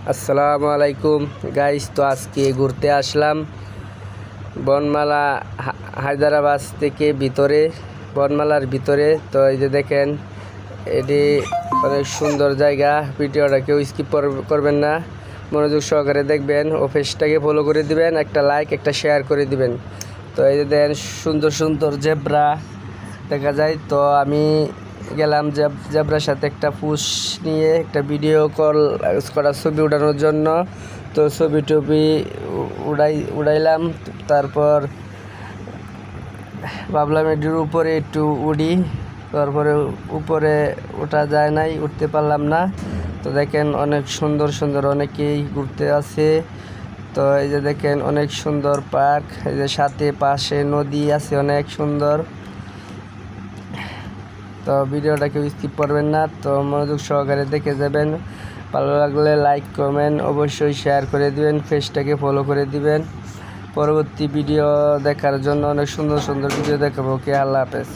আসসালামু আলাইকুম গাইস। তো আজকে ঘুরতে আসলাম বনমালা হায়দ্রাবাদ থেকে বনমালার ভিতরে। তো এই যে দেখেন, এটি অনেক সুন্দর জায়গা। ভিডিওটা কেউ স্কিপ করবেন না, মনোযোগ সহকারে দেখবেন ও পেজটাকে ফলো করে দিবেন, একটা লাইক একটা শেয়ার করে দিবেন। তো এই যে দেখেন, সুন্দর সুন্দর জেব্রা দেখা যায়। তো আমি গেলাম জেব্রার সাথে একটা পুশ নিয়ে একটা ভিডিও কল করা ছবি উঠানোর জন্য। তো ছবি উড়াইলাম। তারপর ভাবলাম এটির উপরে একটু উড়ি, তারপরে উপরে ওঠা যায় নাই, উঠতে পারলাম না। তো দেখেন অনেক সুন্দর সুন্দর অনেকেই ঘুরতে আছে। তো এই যে দেখেন অনেক সুন্দর পার্ক, এই যে সাথে পাশে নদী আছে অনেক সুন্দর। তো ভিডিওটা কেউ স্কিপ করবেন না, তো মনোযোগ সহকারে দেখে যাবেন। ভালো লাগলে লাইক কমেন্ট অবশ্যই শেয়ার করে দিবেন, পেজটাকে ফলো করে দিবেন। পরবর্তী ভিডিও দেখার জন্য অনেক সুন্দর সুন্দর ভিডিও দেখাবো। ওকে, আল্লাহ হাফেজ।